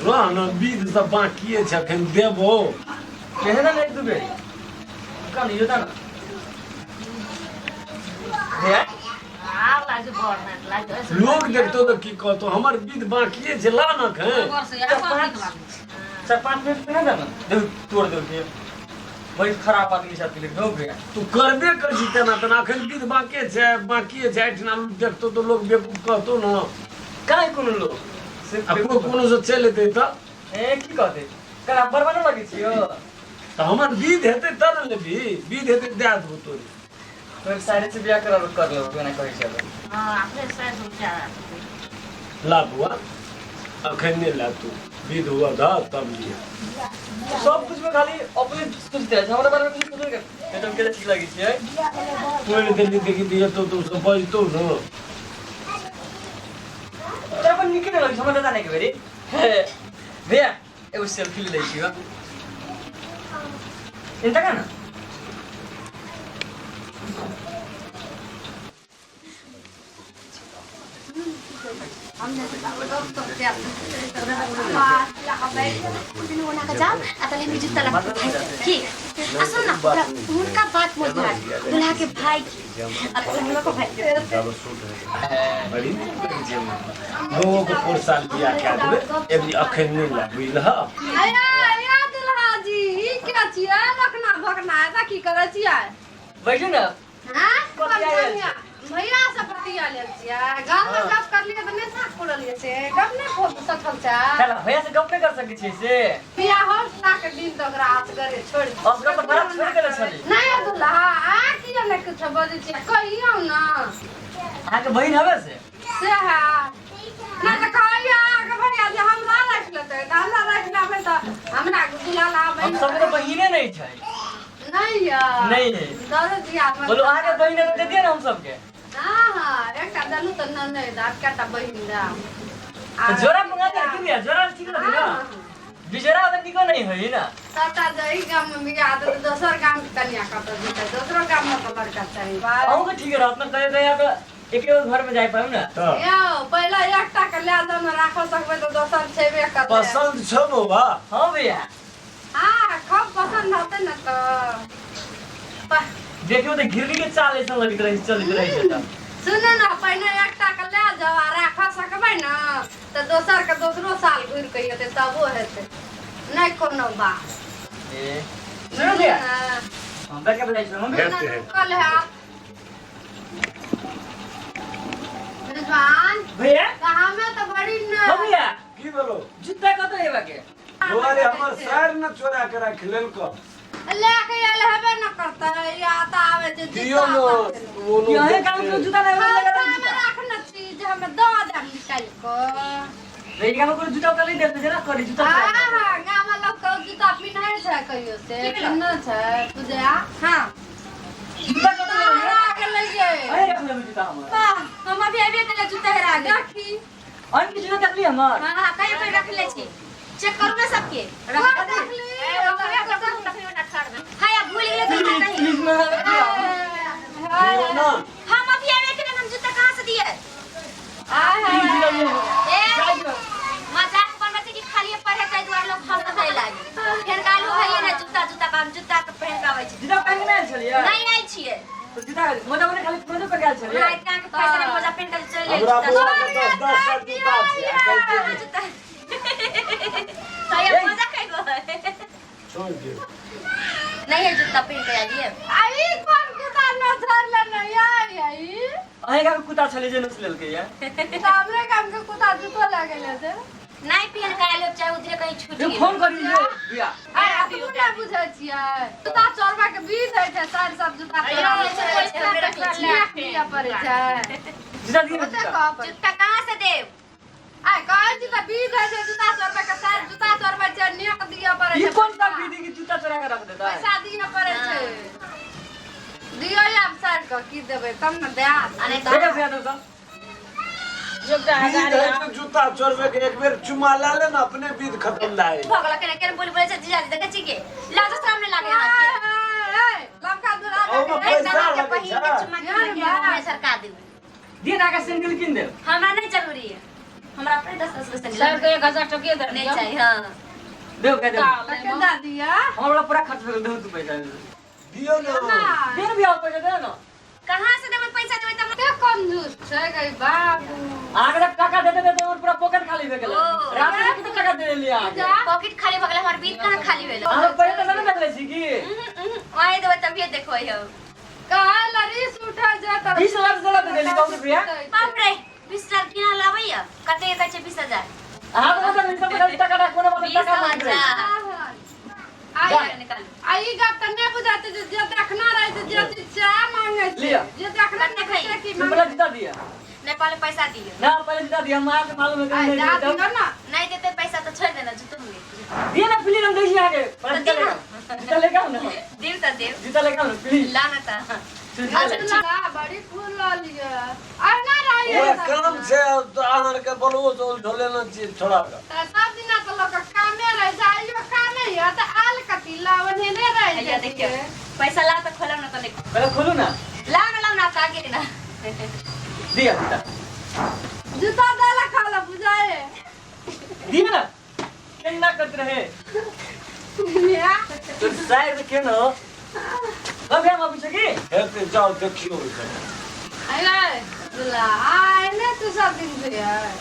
रहन विध सब बाकी छै अखन देबो केहन एक दू बेर कम यो ता हे लोग देखतो तो की कहतो हमर विध बाकी छै ला न खे 4-5 मिनट पे ना जाना दे तोड़ दो के वही खराब आदमी साथ लिख दो भैया तू करबे कर छी तना तना अखन विध बाकी छै एठना देखतो तो लोग बेवकूफ कहतो न काहे कोनो लोग अपनो कोनो से चल एतै त ए की कहते कला बरबानो लगी छियो त हमर विध हेतै त न लेबी विध हेतै दे देबो तोरी तो एक साइड से बियाह कर लो बिना कहि चलो हां अपने साइड से क्या ला बुआ अखन ने ला तू विध हुआ दा तब लिया सब कुछ में खाली अपने सोचते हैं हमारे बारे में कुछ सोचेगा ये तो केले ठीक लगी है तोरे दिल्ली देखी दिया तो सब बजतो न तेरा पर निकले लगी समझ आता नहीं के बेरी भैया एगो सेल्फी ले लीजिएगा इनका का ना हमने तो दोस्त तो क्या अतले में जुत्ता लगा ठीक सुन ना उनका बात मत मान दुल्हा के भाई की अब उन लोग को भाई बड़ी लोगों को 4 साल बियाह क्या देबे एबी अखन नहीं लागबी ल या दुल्हा जी ई क्या छियै रखना भगना है की करे छियै बैठो ना हां भैया से पतिया ले छियै गांव में गप कर लिए त नहीं साथ पड़ल लिए से गप नहीं फोन सठल छै चला भैया से गप नहीं कर सके छी से बियाह हो लाख दिन तक रात करे छोड़ असगर पर बड़ा छोड़ के छली नहीं दुल्हा आ की ने कुछ बजे छियै कहियो ना आ के बहिन हवे से है ना त कहियो आगे भैया जे हमरा रख लेते त हमरा रख लेबे त हमरा दुल्हा लाबे हम सब तो बहिने नहीं छै नहीं यार नहीं है दादा जी आप बोलो आगे बहिन दे दिए ना हम सबके हां एकटा दलू त नहीं दा एकटा बहिन दा जोरा मंगा दे कि बिया जोरा ठीक लगे ना बिजरा अगर निको नहीं होई ना साता जई गांव में बिया तो दोसर गांव के कन्या का तो दूसरा गांव में तो लड़का चाहिए हम के ठीक रहत ना कहे गया तो एक घर में जाय पाऊ ना यो पहला एकटा के ले दो में राखो सकबे तो दोसर छेबे करते पसंद छ बाबा हां भैया हां खूब पसंद होते ना तो देखियो तो गिरनी के चाल ऐसा लग रही चल रही है त सुन ना पहले एकटा के ले जाओ आ राखो सकबे ना तो दोसर के दोसरो साल घुर के हेते तबो हेते नहीं कोनो बात ए सुनो भैया हम बैठ के बताई हम कल है रिजवान भैया कहां में तो बड़ी न हां भैया की बोलो जूता कत है बाके तोरे हमर सर न चोरा के रख लेल को लेके आयल हबे न करता या त आवे जे दियो न वो नो यही काम को जूता नहीं लगा में जूता रखना चीज हमें दो दे निकाल को रेडी काम को जूता उतार नहीं देते ना करी जूता हां हां गाम लोग को जूता पिन्हाई छै कहियो से पिन्ह छै तुझे हां जूता कत है आगे ले जे अरे रख ले जूता हम हम अभी आबे के जूता हेरा गए रखी अन की जूता तकली हमर हां कहीं पे रख ले छी चेक करू ना सबके रख दे हां या भूल गेले तो कहीं प्लीज ना ना हम अभी आवे के हम जूता कहां से दिए ए मजाक बनते कि खाली पढ़े जाय दुआर लोग हम बताई लागे फेर कालू भइए ना जूता जूता काम जूता के पहन के आवे छी जूता पहन के नहीं चलिए नहीं आई छिए तो जूता मोजा मोजा खाली मोजा पे गया चलिए हां इतना के पैसा रे मोजा पहन के चल ले हमरा जूता बोला 10 जूता छै जूता सही मजा kai गो छोड़ दे नहीं है जूता पहन के आइए आई कौन कुत्ता नजर ले नहीं आई अहे का कुत्ता चले जे नस लेल के या सामने काम के कुत्ता जूतो लागे ले से नहीं पहन के आइलो चाहे उधरे कहीं छूट जो गई फोन करी जो भैया आई अभी ना बुझै छियै जूता चोरबा के बीच है छै सार सब जूता चोरा लिया पड़े छै जूता दिए ना जूता जूता कहां से देव आई कहै छी त बीच है छै जूता चोरबा के सार जूता चोरबा छै नियत दिया पड़े ये छै कौन सा विधि की जूता चुरा के रख देता है पैसा दिया पड़े छै दियो आप सार के की देबै तब न दे अरे देखा से आता जूता विध जूता चोरबे के एक बेर चुमा ला ले ना अपने विध खत्म लाए भगला के बोल बोले छै जीजा देखे छी के लाजो सामने लागे हाथ लमका दुरा ओ पैसा के लगे पहिन के छै चुमा के सरकार दे दिन आके सैंडल किन दे हमरा नहीं जरूरी है हमरा अपने 10 रुपए से सर को 1000 टके दे नहीं चाहिए हां देव कह दे के दा दिया हमरा पूरा खर्च हो गया 2 पैसा दियो ना दिन भी आओ पैसा दे ना कहां से देबे पैसा देबे त के कंजूस छै गई बाबू आगे जब टाका देते और पूरा पॉकेट खाली हो गेल ओ, रात में कितना टाका दे लिया आगे पॉकेट खाली भगला हमर बीत कहां खाली भेल हम पहले तो नहीं देखले छी की आए देबे तभी देखो हो कहा लरीस उठा जाता 20 लाख जला दे देली कौन रुपया बाप रे 20,000 किना लाबैया कते कहै छै 20,000 हां तो मतलब इन सब टाका ना कोने वाला टाका मांग रहे आई गा तन्ने बुझाते जे देखना रहे जे चाह मांगे छै लिया। जे देखना कते खाई? की तुम पहले जिता दिया नेपाल पैसा दिए ना पहले जिता दिया हम आज मालूम है आई कि जा नहीं दियो ना नहीं देते पैसा तो छोड़ देना जो तुम दिए ना प्लीज हम देखिए आगे जिता लेगा ना देव त देव जिता लेगा ना प्लीज लाना था अच्छा बड़ी फूल ला लिया और ना रही ओए काम से तो आहार के बोलबो तो ढोले ना चीज थोड़ा का सब दिन तो लोग कामे रह जाइयो कामे है त आल कति लावने ने रह या देखियो पैसा ला तो खोलम ना तो नहीं पहले खोलो ना ला ना ताके ना दिया जिता जूता डाला खाला बुझाए दिया ना क्या ना करते रहे या तो शायद क्यों ना अब हम पूछे की हेते जाओ देखियो आई दुला आई ने तो सब दिन से यार